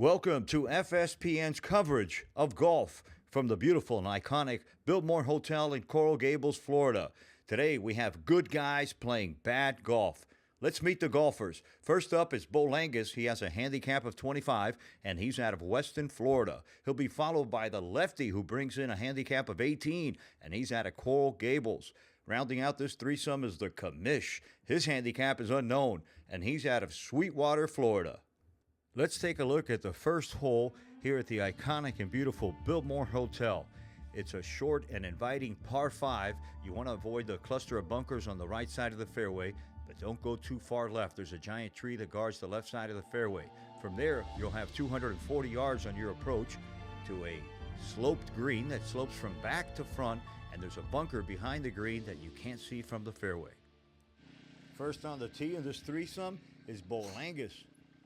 Welcome to FSPN's coverage of golf from the beautiful and iconic Biltmore Hotel in Coral Gables, Florida. Today we have good guys playing bad golf. Let's meet the golfers. First up is Bo Langus. He has a handicap of 25, and he's out of Weston, Florida. He'll be followed by the lefty, who brings in a handicap of 18, and he's out of Coral Gables. Rounding out this threesome is the Commish. His handicap is unknown, and he's out of Sweetwater, Florida. Let's take a look at the first hole here at the iconic and beautiful Biltmore Hotel. It's a short and inviting par 5. You want to avoid the cluster of bunkers on the right side of the fairway, but don't go too far left. There's a giant tree that guards the left side of the fairway. From there, you'll have 240 yards on your approach to a sloped green that slopes from back to front, and there's a bunker behind the green that you can't see from the fairway. First on the tee in this threesome is Bo Langus.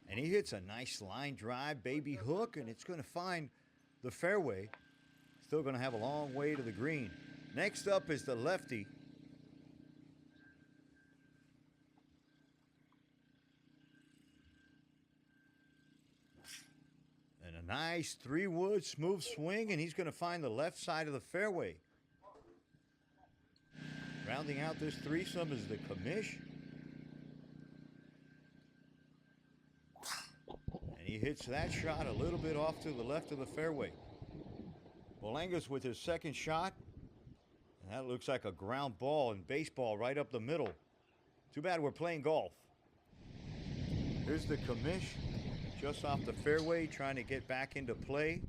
And he hits a nice line drive, baby hook, and it's going to find the fairway. Still going to have a long way to the green. Next up is the lefty. And a nice 3-wood smooth swing, and he's going to find the left side of the fairway. Rounding out this threesome is the Commish. He hits that shot a little bit off to the left of the fairway. Bo Langus with his second shot. And that looks like a ground ball in baseball right up the middle. Too bad we're playing golf. Here's the Commish just off the fairway, trying to get back into play.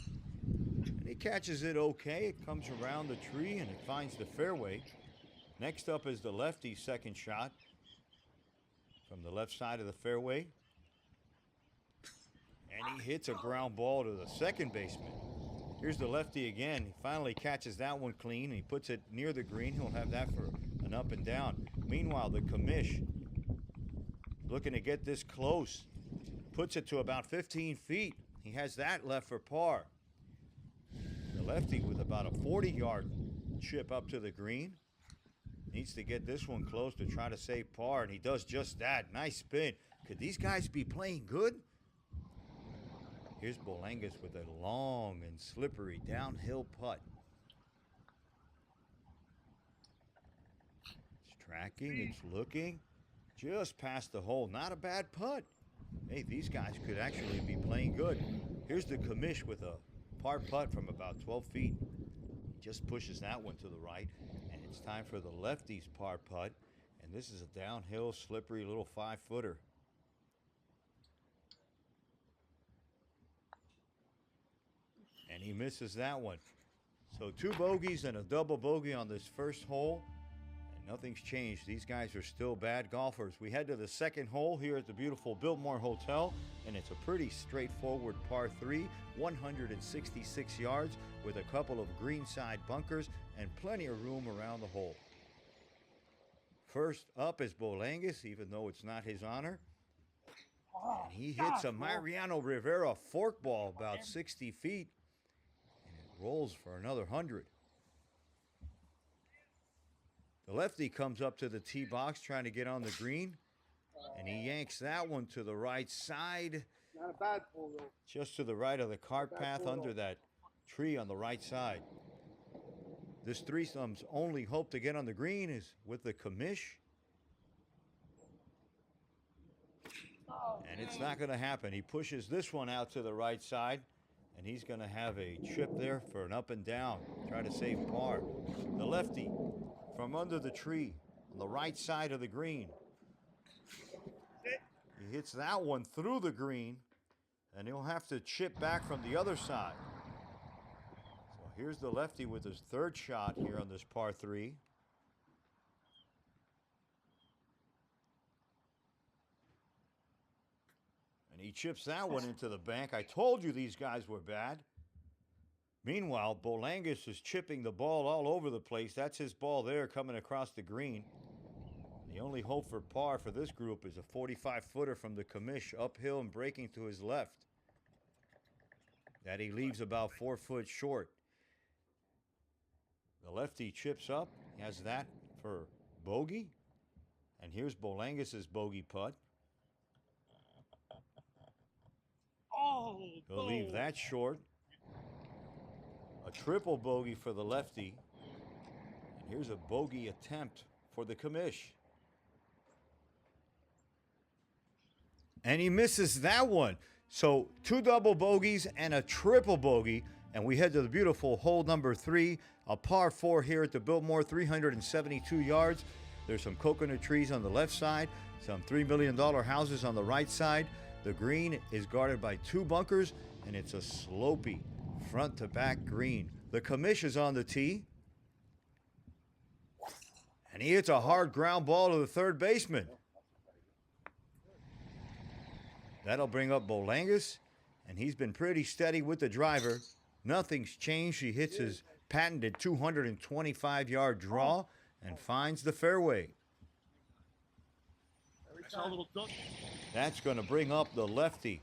And he catches it okay. It comes around the tree and it finds the fairway. Next up is the lefty's second shot. From the left side of the fairway. And he hits a ground ball to the second baseman. Here's the lefty again. He finally catches that one clean, and he puts it near the green. He'll have that for an up and down. Meanwhile, the Commish, looking to get this close, puts it to about 15 feet. He has that left for par. The lefty with about a 40-yard chip up to the green. Needs to get this one close to try to save par, and he does just that. Nice spin. Could these guys be playing good? Here's Bo Langus with a long and slippery downhill putt. It's tracking, it's looking. Just past the hole. Not a bad putt. Hey, these guys could actually be playing good. Here's the Commish with a par putt from about 12 feet. He just pushes that one to the right. It's time for the lefty's par putt, and this is a downhill, slippery little 5-footer. And he misses that one. So 2 bogeys and a double bogey on this first hole, and nothing's changed. These guys are still bad golfers. We head to the second hole here at the beautiful Biltmore Hotel, and it's a pretty straightforward par 3, 166 yards with a couple of greenside bunkers and plenty of room around the hole. First up is Bo Langus, even though it's not his honor. And he hits a Mariano Rivera forkball about 60 feet, and it rolls for another 100. The lefty comes up to the tee box trying to get on the green, and he yanks that one to the right side. Not a bad pull, though. Just to the right of the cart path under that tree on the right side. This threesome's only hope to get on the green is with the Commish. And it's not going to happen. He pushes this one out to the right side, and he's going to have a chip there for an up and down. Try to save par. The lefty from under the tree on the right side of the green. He hits that one through the green, and he'll have to chip back from the other side. So here's the lefty with his third shot here on this par 3. And he chips that one into the bank. I told you these guys were bad. Meanwhile, Bo Langus is chipping the ball all over the place. That's his ball there coming across the green. The only hope for par for this group is a 45-footer from the Commish uphill and breaking to his left. That he leaves about 4 foot short. The lefty chips up. He has that for bogey. And here's Bo Langus's bogey putt. He'll leave that short. A triple bogey for the lefty. And here's a bogey attempt for the commish. And he misses that one. So 2 double bogeys and a triple bogey. And we head to the beautiful hole number 3, a par 4 here at the Biltmore, 372 yards. There's some coconut trees on the left side, some $3 million houses on the right side. The green is guarded by 2 bunkers, and it's a slopey front to back green. The commish is on the tee. And he hits a hard ground ball to the third baseman. That'll bring up Bolangas, and he's been pretty steady with the driver. Nothing's changed. He hits his patented 225-yard draw and finds the fairway. That's going to bring up the lefty.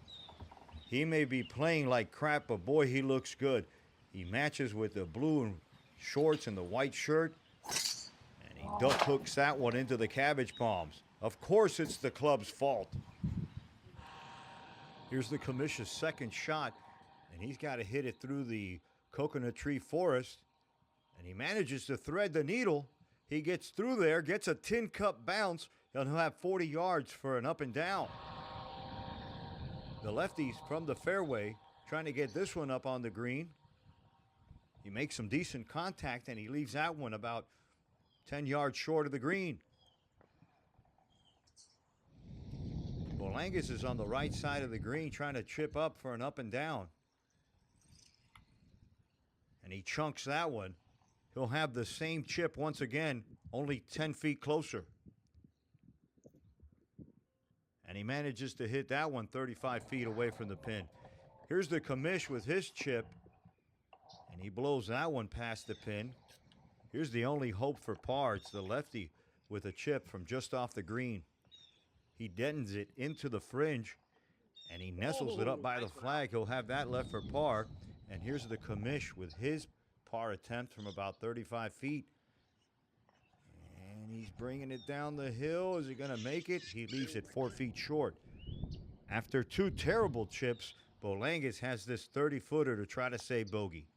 He may be playing like crap, but boy, he looks good. He matches with the blue shorts and the white shirt, and he duck hooks that one into the cabbage palms. Of course, it's the club's fault. Here's the commish's second shot, and he's got to hit it through the coconut tree forest, and he manages to thread the needle. He gets through there, gets a tin cup bounce, and he'll have 40 yards for an up and down. The lefty's from the fairway, trying to get this one up on the green. He makes some decent contact, and he leaves that one about 10 yards short of the green. Bolangas is on the right side of the green, trying to chip up for an up and down. And he chunks that one. He'll have the same chip once again, only 10 feet closer. And he manages to hit that one 35 feet away from the pin. Here's the commish with his chip, and he blows that one past the pin. Here's the only hope for par. It's the lefty with a chip from just off the green. He dentons it into the fringe, and he nestles it up by the flag. He'll have that left for par. And here's the commish with his par attempt from about 35 feet. And he's bringing it down the hill. Is he going to make it? He leaves it 4 feet short. After 2 terrible chips, Bolangas has this 30-footer to try to say bogey.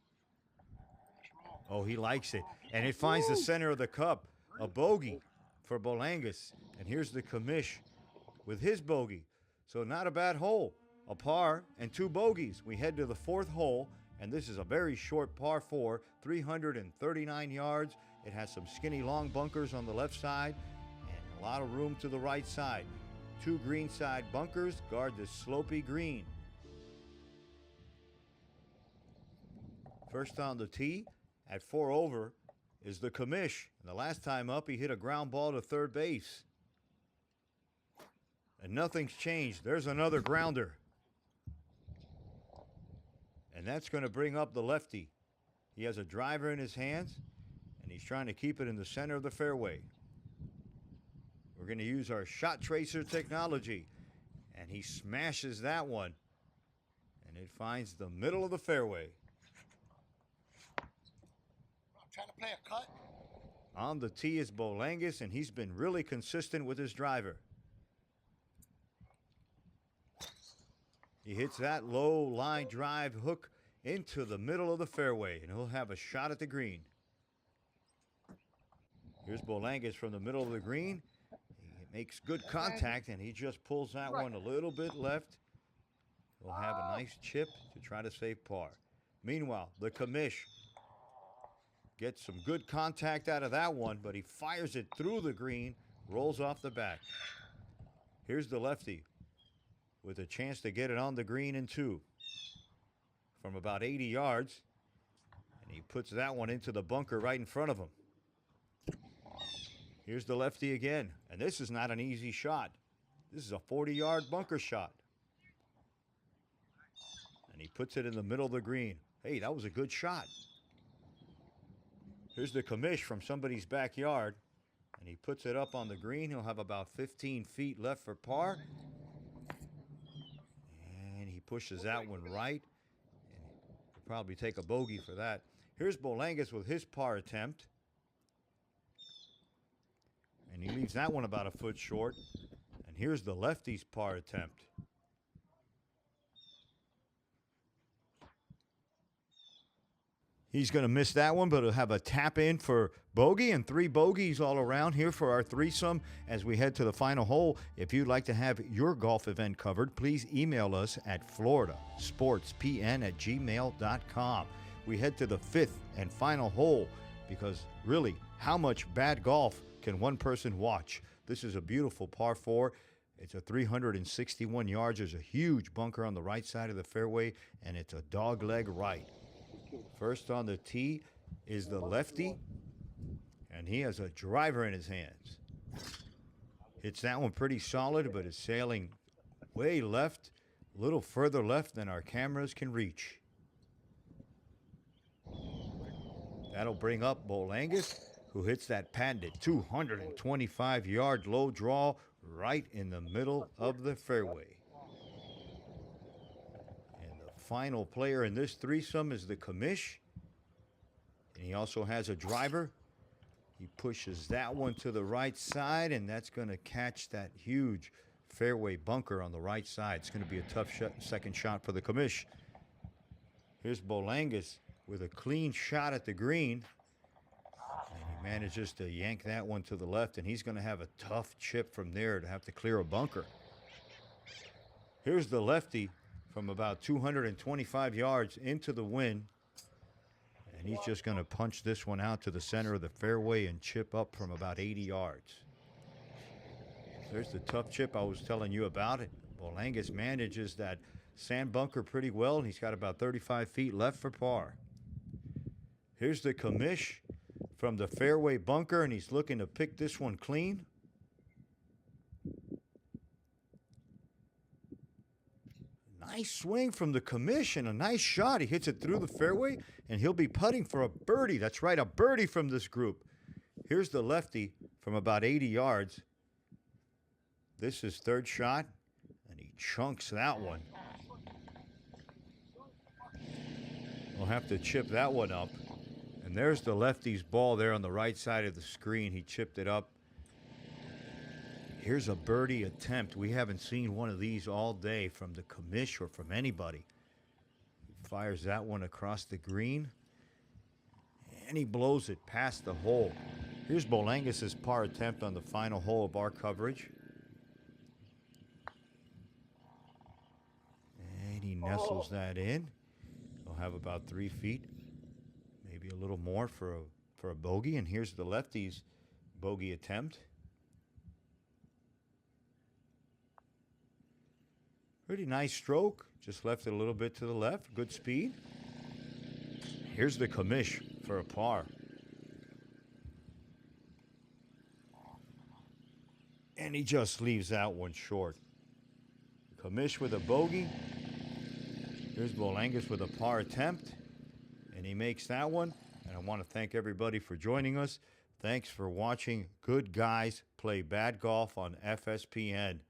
Oh, he likes it. And it finds the center of the cup. A bogey for Bolangas. And here's the commish with his bogey. So not a bad hole. A par and 2 bogeys. We head to the 4th hole, and this is a very short par 4, 339 yards. It has some skinny long bunkers on the left side and a lot of room to the right side. 2 greenside bunkers guard this slopey green. First on the tee at 4 over is the commish. And the last time up, he hit a ground ball to third base. And nothing's changed. There's another grounder. And that's going to bring up the lefty. He has a driver in his hands, and he's trying to keep it in the center of the fairway. We're going to use our shot tracer technology. And he smashes that one. And it finds the middle of the fairway. I'm trying to play a cut. On the tee is Bolangas, and he's been really consistent with his driver. He hits that low line drive hook into the middle of the fairway, and he'll have a shot at the green. Here's Bolangas from the middle of the green. He makes good contact, and he just pulls that one a little bit left. He'll have a nice chip to try to save par. Meanwhile, the commish gets some good contact out of that one, but he fires it through the green, rolls off the back. Here's the lefty with a chance to get it on the green in 2 from about 80 yards. And he puts that one into the bunker right in front of him. Here's the lefty again. And this is not an easy shot. This is a 40-yard bunker shot. And he puts it in the middle of the green. Hey, that was a good shot. Here's the commish from somebody's backyard. And he puts it up on the green. He'll have about 15 feet left for par. And he pushes that one right. And he'll probably take a bogey for that. Here's Bolangas with his par attempt. And he leaves that one about a foot short. And here's the lefty's par attempt. He's going to miss that one, but he'll have a tap in for bogey and 3 bogeys all around here for our threesome as we head to the final hole. If you'd like to have your golf event covered, please email us at floridasportspn@gmail.com. We head to the 5th and final hole because really, how much bad golf can one person watch? This is a beautiful par 4. It's a 361 yards. There's a huge bunker on the right side of the fairway, and it's a dogleg right. First on the tee is the lefty, and he has a driver in his hands. Hits that one pretty solid, but is sailing way left, a little further left than our cameras can reach. That'll bring up Bolangus, who hits that patented 225-yard low draw right in the middle of the fairway. Final player in this threesome is the commish, and he also has a driver. He pushes that one to the right side, and that's going to catch that huge fairway bunker on the right side. It's going to be a tough second shot for the commish. Here's Bolangus with a clean shot at the green, and he manages to yank that one to the left, and he's going to have a tough chip from there to have to clear a bunker. Here's the lefty from about 225 yards into the wind, and he's just going to punch this one out to the center of the fairway and chip up from about 80 yards. There's the tough chip I was telling you about. It Bolangus manages that sand bunker pretty well, and he's got about 35 feet left for par. Here's the commish from the fairway bunker, and he's looking to pick this one clean. Nice swing from the commission, a nice shot. He hits it through the fairway, and he'll be putting for a birdie. That's right, a birdie from this group. Here's the lefty from about 80 yards. This is third shot, and he chunks that one. We'll have to chip that one up. And there's the lefty's ball there on the right side of the screen. He chipped it up. Here's a birdie attempt. We haven't seen one of these all day from the commish or from anybody. He fires that one across the green, and he blows it past the hole. Here's Bolangus' par attempt on the final hole of our coverage. And he nestles that in. He'll have about 3 feet, maybe a little more for a bogey. And here's the lefty's bogey attempt. Pretty nice stroke. Just left it a little bit to the left. Good speed. Here's the commish for a par. And he just leaves that one short. Commish with a bogey. Here's Bolangus with a par attempt. And he makes that one. And I want to thank everybody for joining us. Thanks for watching Good Guys Play Bad Golf on FSPN.